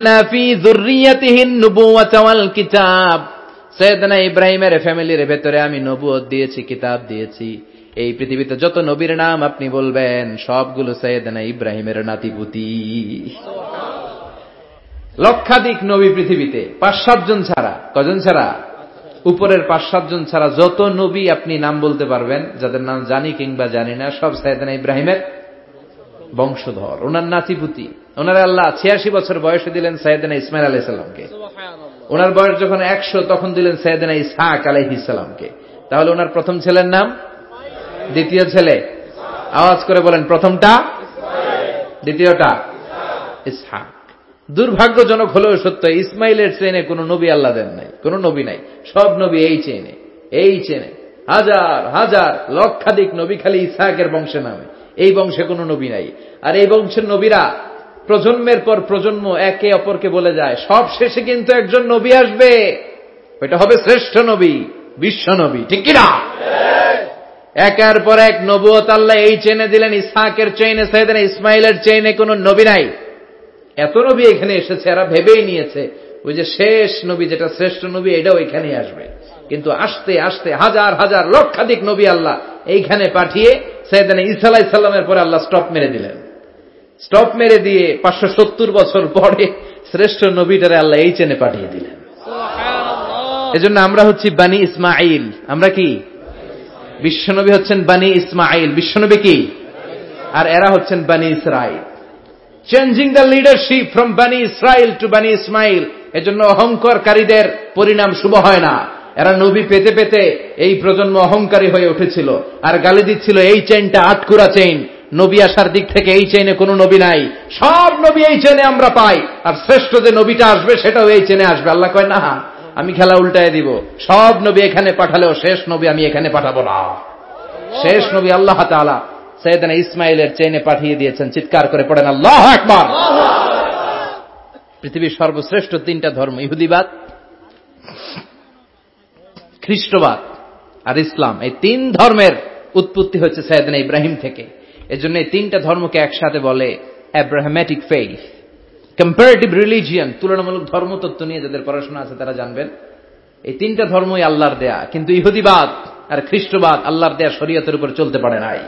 ফি যুররিয়াতিহিন নুবুওয়াতা ওয়াল কিতাব, সাইয়েদনা ইব্রাহিমের ফ্যামিলির ভেতরে আমি নবুয়ত দিয়েছি, কিতাব দিয়েছি। এই পৃথিবীতে যত নবীর নাম আপনি বলবেন সবগুলো সাইয়েদনা ইব্রাহিমের নাতিপুতি। লক্ষাধিক নবী পৃথিবীতে, 5-7 জন ছাড়া। কজন ছাড়া? উপরের 5-7 জন ছাড়া যত নবী আপনি নাম বলতে পারবেন, যাদের নাম জানি কিংবা জানি না, সব সাইয়েদনা ইব্রাহিমের বংশধর, ওনার নাতিপুতি। ওনারা আল্লাহ 86 বছর বয়সে দিলেন সাইয়েদনা ইসমাইল আলাইহিস সালামকে। ওনার বয়স যখন 100 তখন দিলেন সাইয়েদনা ইসহাক আলাইহিস সালামকে। তাহলে ওনার প্রথম ছেলের নাম? দ্বিতীয় ছেলে? আওয়াজ করে বলেন, প্রথমটা দ্বিতীয়টা ইসহাক। দুর্ভাগ্যজনক হলেও সত্য, ইসমাইলের চেনে কোন নবী আল্লাহ দেন নাই, কোন নবী নাই। সব নবী এই চেনে হাজার হাজার লক্ষাধিক নবী খালি ইসহাকের বংশে নামে। এই বংশে কোন নবী নাই। আর এই বংশের নবীরা প্রজন্মের পর প্রজন্ম একে অপরকে বলে যায়, সব শেষে কিন্তু একজন নবী আসবে, ওইটা হবে শ্রেষ্ঠ নবী, বিশ্ব নবী। ঠিক কিনা? একের পর এক নবুয়ত আল্লাহ এই চেনে দিলেন। ইসহাকের চেইনে, সাইয়েদনা ইসমাইলের চেইনে কোন নবী নাই। এত নবী এখানে এসেছে, এরা ভেবেই নিয়েছে ওই যে শেষ নবী, যেটা শ্রেষ্ঠ নবী, এটাও এখানেই আসবে। কিন্তু আস্তে আস্তে হাজার হাজার লক্ষাধিক নবী আল্লাহ এইখানে পাঠিয়ে সাইয়েদনা ঈসা আলাইহিস সালামের পরে আল্লাহ স্টপ মেরে দিলেন। স্টপ মেরে দিয়ে 570 বছর পরে শ্রেষ্ঠ নবীটারে আল্লাহ এই চেনে পাঠিয়ে দিলেন। এজন্য আমরা হচ্ছি বানি ইসমাইল। আমরা কি? বিশ্বনবী হচ্ছেন বানি ইসমাইল, বিশ্বনবী কি? আর এরা হচ্ছেন বানি Israil. Changing the leadership from বানি ইসরাইল টু বানি ইসমাইল। এজন্য অহংকারকারীদের পরিণাম শুভ হয় না। এরা নবী পেতে পেতে এই প্রজন্ম অহংকারী হয়ে উঠেছিল আর গালি দিচ্ছিল এই চেইনটা আটকুরা চেইন, নবী আসার দিক থেকে এই চেইনে কোনো নবী নাই, সব নবী এই চেইনে আমরা পাই, আর শ্রেষ্ঠ যে নবীটা আসবে সেটাও এই চেইনে আসবে। আল্লাহ কয়, না, আমি খেলা উল্টায় দিব, সব নবী এখানে পাঠালেও শেষ নবী আমি এখানে পাঠাবো না। শেষ নবী আল্লাহ তাআলা সাইয়েদনা ইসমাইলের চেইনে পাঠিয়ে দিয়েছেন। চিৎকার করে পড়েন আল্লাহু আকবার। পৃথিবীর সর্বশ্রেষ্ঠ 3টা ধর্ম, ইহুদিবাদ, খ্রিস্টবাদ আর ইসলাম, এই 3 ধর্মের উৎপত্তি হচ্ছে সাইয়েদনা ইব্রাহিম থেকে। এজন্য এই 3টা ধর্মকে একসাথে বলে অ্যাব্রাহামেটিক ফেইথ, কম্পারেটিভ রিলিজিয়ন। তুলনামূলক ধর্মতত্ত্ব নিয়ে যাদের পড়াশোনা আছে তারা জানবেন এই 3টা ধর্মই আল্লাহর দেয়া। কিন্তু ইহুদিবাদ আর খ্রিস্টবাদ আল্লাহর দেয়া শরীয়তের উপর চলতে পারে নাই,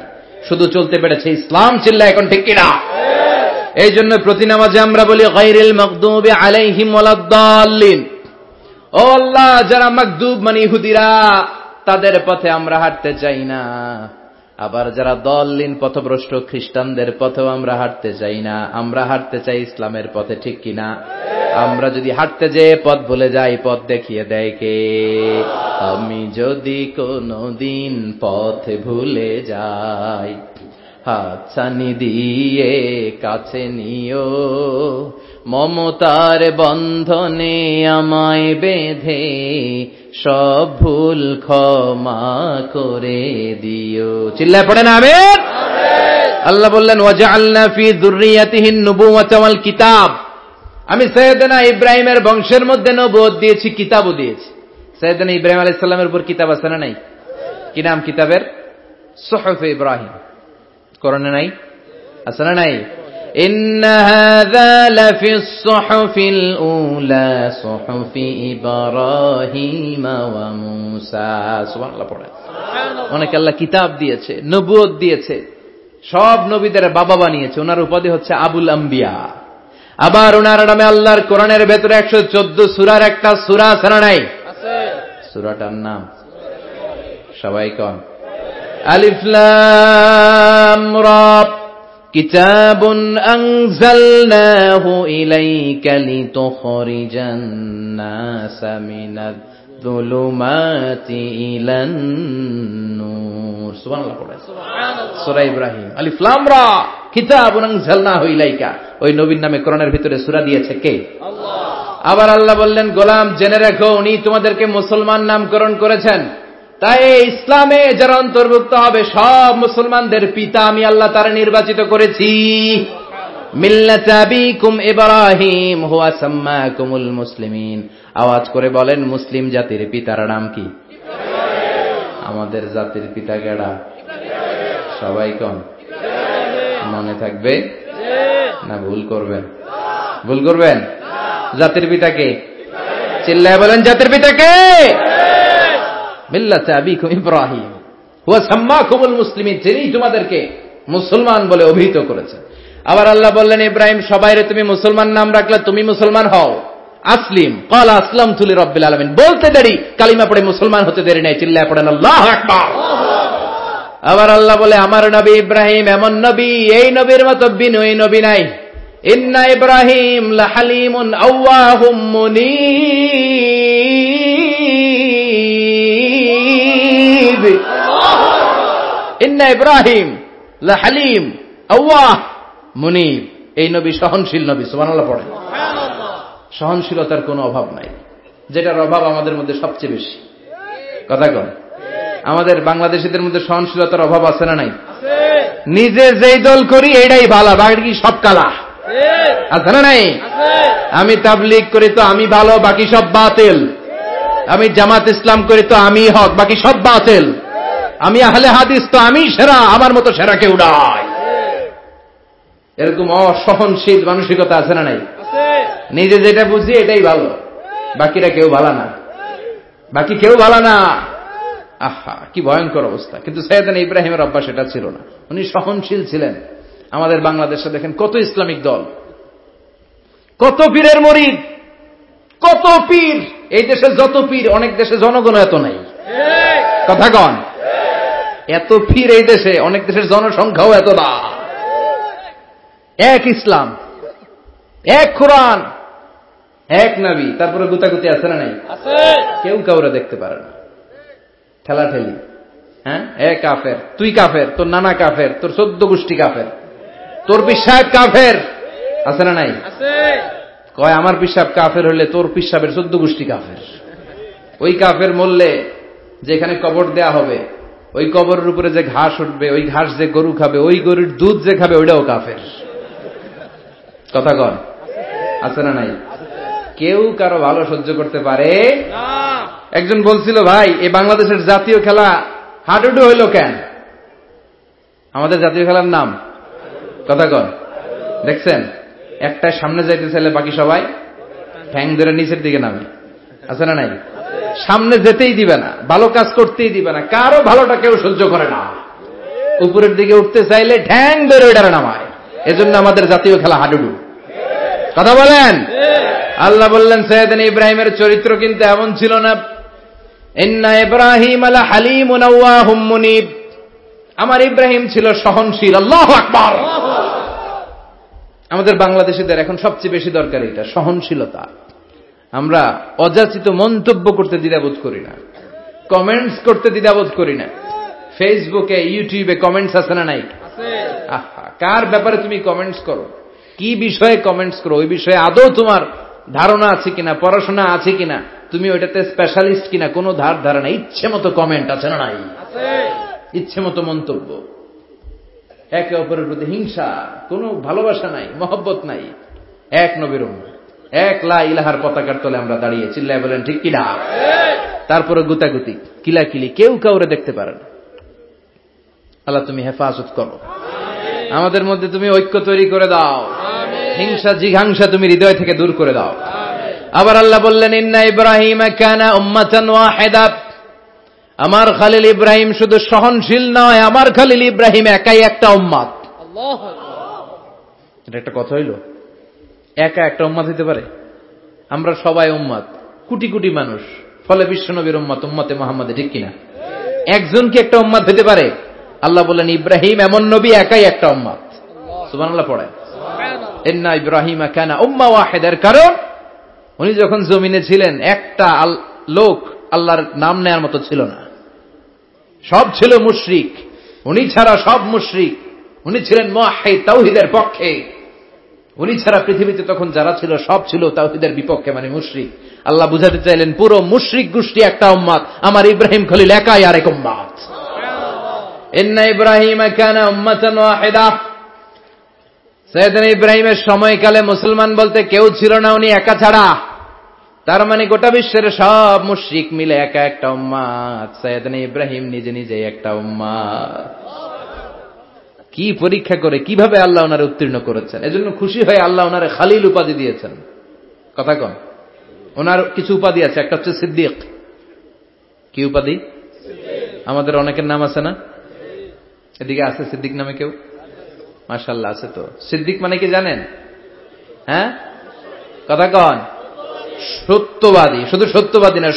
শুধু চলতে পেরেছে ইসলাম। চিল্লা এখন ঠিক কিনা? এই জন্য প্রতি নামাজে আমরা বলি গায়রিল মাগদুবি আলাইহিম ওয়ালাদ-দাল্লিন। ও আল্লাহ, যারা মাগদুব মানে ইহুদিরা, তাদের পথে আমরা হাঁটতে চাই না। আবার যারা দল্লিন পথভ্রষ্ট খ্রিস্টানদের পথেও আমরা হাঁটতে চাই না। আমরা হাঁটতে চাই ইসলামের পথে। ঠিক কিনা? আমরা যদি হাঁটতে যেয়ে পথ ভুলে যাই, পথ দেখিয়ে দেয় কে? আমি যদি কোনদিন পথ ভুলে যাই, হাতছানি দিয়ে কাছে নিও, মমতার বন্ধনে আমায় বেঁধে সব ভুল ক্ষমা করে দিও। চিল্লায় পড়েন আমিন। আল্লাহ বললেন, ওয়াজআলনা ফি যুররিয়াতিহিন নুবুওয়াতা ওয়াল কিতাব। আমি সাইয়েদনা ইব্রাহিমের বংশের মধ্যে নবুয়ত দিয়েছি, কিতাবও দিয়েছি। সাইয়েদনা ইব্রাহিম আলাইহিস সালামের উপর কিতাব আছে না নাই? কি নাম কিতাবের? সুহুফে ইব্রাহিম। কোরআনে নাই? আছে না নাই? ইন্না হাযা লাফিস সুহুফিল উলা সুহুফি ইব্রাহিম ওয়া মূসা। সুবহানাল্লাহ পড়ে। অনেকে আল্লাহ কিতাব দিয়েছে, নবুয়ত দিয়েছে, সব নবীদের বাবা বানিয়েছে। ওনার উপাধি হচ্ছে আবুল আম্বিয়া। আবার ওনার নামে আল্লাহর কোরআনের ভেতরে 114 সূরার একটা সূরা আছে না নাই? আছে। সূরাটার নাম সবাই কোন? আলিফ লাম রা। কিতাবুন আনজালনাহু ইলাইকা লিতুখরিজান নাসা মিনাদ যুলুমাতি ইলান নূর। সুবহানাল্লাহ পড়ে। সুবহানাল্লাহ। সূরা ইব্রাহিম, আলিফ লাম রা, কিতাবুন আনজালনাহু ইলাইকা। ওই নবীর নামে কোরআনের ভিতরে সূরা দিয়েছে কে? আল্লাহ। আবার আল্লাহ বললেন, গোলাম জেনে রাখো, উনি তোমাদেরকে মুসলমান নামকরণ করেছেন। তাই ইসলামে যারা অন্তর্ভুক্ত হবে সব মুসলমানদের পিতা আমি আল্লাহ তারা নির্বাচিত করেছি। মিল্লাত আবিকুম ইব্রাহিম হুয়া সাম্মাকুমুল মুসলিমিন। আওয়াজ করে বলেন, মুসলিম জাতির পিতার নাম কি? আমাদের জাতির পিতা কেডা? সবাই কোন? মনে থাকবে না ভুল করবেন? ভুল করবেন? জাতির পিতাকে? চিল্লায় বলেন জাতির পিতাকে? মিল্লাতে আবিকুম ইব্রাহিম হুয়া সাম্মাকুমুল মুসলিমিন, যিনি তোমাদেরকে মুসলমান বলে অভিহিত করেছেন। আবার আল্লাহ বললেন, ইব্রাহিম সবাইরে তুমি মুসলমান নাম রাখলে, তুমি মুসলমান হও। আসলিম ক্বালা আসলামতু লিরাব্বিল আলামিন, বলতে দেরি, কালিমা পড়ে মুসলমান হতে দেরি নাই। চিল্লায় পড়েন আল্লাহু আকবার। আবার আল্লাহ বলে, আমার নবী ইব্রাহিম এমন নবী, এই নবীর মতো বিনয়ী নবী নাই। ইন্না ইব্রাহিম লাহালিমুন আওয়াহুম মুনীব। ইন্না ইব্রাহিম লাহালিম আওয়াহ মুনীব, এই নবী সহনশীল নবী। সুবহানাল্লাহ পড়ে। সহনশীলতার কোনো অভাব নাই, যেটার অভাব আমাদের মধ্যে সবচেয়ে বেশি। কথা কন, আমাদের বাংলাদেশিদের মধ্যে সহনশীলতার অভাব আছে না নাই? নিজে যেই দল করি এটাই ভালো, বাকি সব কালা, আছে না নাই? আমি তাবলীগ করি তো আমি ভালো, বাকি সব বাতিল। আমি জামাত ইসলাম করি তো আমি হক, বাকি সব বাতিল। আমি আহলে হাদিস তো আমি সেরা, আমার মতো সেরা কেউ নাই। এরকম অসহনশীল মানসিকতা আছে না নাই? নিজে যেটা বুঝি এটাই ভালো, বাকিরা কেউ ভালো না, বাকি কেউ ভালো না। আহা, কি ভয়ঙ্কর অবস্থা। কিন্তু সাইয়েদনা ইব্রাহিমের অভ্যাস এটা ছিল না, উনি সহনশীল ছিলেন। আমাদের বাংলাদেশে দেখেন কত ইসলামিক দল, কত পীরের মরিদ, কত পীর। এই দেশে যত পীর, অনেক দেশে জনগণ এত নাই। কথা কন, এত পীর এই দেশে, অনেক দেশের জনসংখ্যাও এত না। এক ইসলাম, এক কোরআন, এক নবী, তারপরে গুতাগুতি আছে না নাই? কেউ কাউরে দেখতে পারে না, ঠেলাঠেলি। হ্যাঁ, এক কাফের, তুই কাফের, তোর নানা কাফের, তোর 14 গোষ্ঠী কাফের, তোর পিসাব কাফের, আছে না নাই? কয় আমার পিসাব কাফের হলে তোর পিসাবের 14 গোষ্ঠী কাফের। ওই কাফের মরলে যেখানে কবর দেয়া হবে, ওই কবরের উপরে যে ঘাস উঠবে, ওই ঘাস যে গরু খাবে, ওই গরুর দুধ যে খাবে, ওইটাও কাফের। কথা কন, আছে না নাই? কেউ কারো ভালো সহ্য করতে পারে না। একজন বলছিল, ভাই এই বাংলাদেশের জাতীয় খেলা হাডুডু হইল কেন? আমাদের জাতীয় খেলার নাম, কথা কন, দেখছেন? একটা সামনে যাইতে চাইলে বাকি সবাই ঠ্যাং ধরে নিচের দিকে নামে, আছে না নাই? সামনে যেতেই দিবে না, ভালো কাজ করতেই দিবে না, কারো ভালোটা কেউ সহ্য করে না। উপরের দিকে উঠতে চাইলে ঠ্যাং ধরে ওইটারে নামায়। এজন্য আমাদের জাতীয় খেলা হাডুডু। কথা বলেন। আল্লাহ বললেন, সাইয়েদনা ইব্রাহিমের চরিত্র কিন্তু এমন ছিল না। ইন্না ইব্রাহিম লাহালিমুন আওয়াহুম মুনীব, আমার ইব্রাহিম ছিল সহনশীল। আল্লাহু আকবার। আমাদের বাংলাদেশিদের এখন সবচেয়ে বেশি দরকার এটা, সহনশীলতা। আমরা অযাচিত মন্তব্য করতে দ্বিধাবোধ করি না, কমেন্টস করতে দ্বিধাবোধ করি না। ফেসবুকে, ইউটিউবে কমেন্টস আছে না নাই? আহা, কার ব্যাপারে তুমি কমেন্টস করো, কি বিষয়ে কমেন্টস করো, ওই বিষয়ে আদৌ তোমার ধারণা আছে কিনা, পড়াশোনা আছে কিনা, তুমি ওইটাতে স্পেশালিস্ট কিনা, কোনো ধারণা। ইচ্ছে মতো কমেন্ট আছে না নাই? ইচ্ছে মতো মন্তব্য, একে অপরের প্রতি হিংসা, কোনো ভালোবাসা নাই, মহব্বত নাই। এক নবীর উম্মত, এক লা ইলাহার পতাকার তলে আমরা দাঁড়িয়ে, চিল্লায় বলেন ঠিক কিনা? তারপরে গুতাগুতি, কিলাকিলি, কেউ কাউরে দেখতে পারে না। আল্লাহ তুমি হেফাজত করো, আমাদের মধ্যে তুমি ঐক্য তৈরি করে দাও, হিংসা জিঘাংসা তুমি হৃদয় থেকে দূর করে দাও। আবার আল্লাহ বললেন, ইন্না ইব্রাহিম কানা উম্মাতান ওয়াহিদা, আমার খলিল ইব্রাহিম শুধু সহনশীল নয়, আমার খলিল ইব্রাহিম একাই একটা উম্মত। এটা একটা কথা হইল, একা একটা উম্মত হইতে পারে? আমরা সবাই উম্মত, কোটি কোটি মানুষ, ফলে বিশ্বনবীর উম্মত, উম্মতে মুহাম্মাদে, ঠিক কিনা? একজন কি একটা উম্মত হইতে পারে? আল্লাহ বললেন, ইব্রাহিম এমন নবী, একাই একটা উম্মত। সুবহানাল্লাহ পড়ে। ইন্না ইব্রাহিম কানা উম্মাহ ওয়াহিদার কারণ উনি যখন জমিনে ছিলেন, একটা লোক আল্লাহর নাম নেয়ার মতো ছিল না, সব ছিল মুশরিক। উনি ছাড়া সব মুশরিক। উনি ছিলেন মুওয়াহহিদ, তাওহীদের পক্ষে। উনি ছাড়া পৃথিবীতে তখন যারা ছিল সব ছিল তাওহীদের বিপক্ষে, মানে মুশরিক। আল্লাহ বুঝাতে চাইলেন, পুরো মুশরিক গোষ্ঠী একটা উম্মত, আমার ইব্রাহিম খলিল একাই আরেক উম্মত। ইন্না ইব্রাহিম কানা উম্মাতান ওয়াহিদা, সাইয়েদনা ইব্রাহিমের সময়কালে মুসলমান বলতে কেউ ছিল না, উনি একা ছাড়া। তার মানে গোটা বিশ্বের সব মুশরিক মিলে একা একটা উম্মত, সাইয়েদনা ইব্রাহিম নিজে নিজে একটা উম্মত। কি পরীক্ষা করে, কিভাবে আল্লাহ ওনারে উত্তীর্ণ করেছেন। এজন্য খুশি হয়ে আল্লাহ ওনারে খালিল উপাধি দিয়েছেন। কথা কন। ওনার কিছু উপাধি আছে, একটা হচ্ছে সিদ্দিক। কি উপাধি? আমাদের অনেকের নাম আছে না? এদিকে আছে সিদ্দিক নামে কেউ? মাশাআল্লাহ আছে তো। সিদ্দিক মানে কি জানেন? হ্যাঁ, কথা কন। সত্যবাদী, শুধু সত্যবাদী না,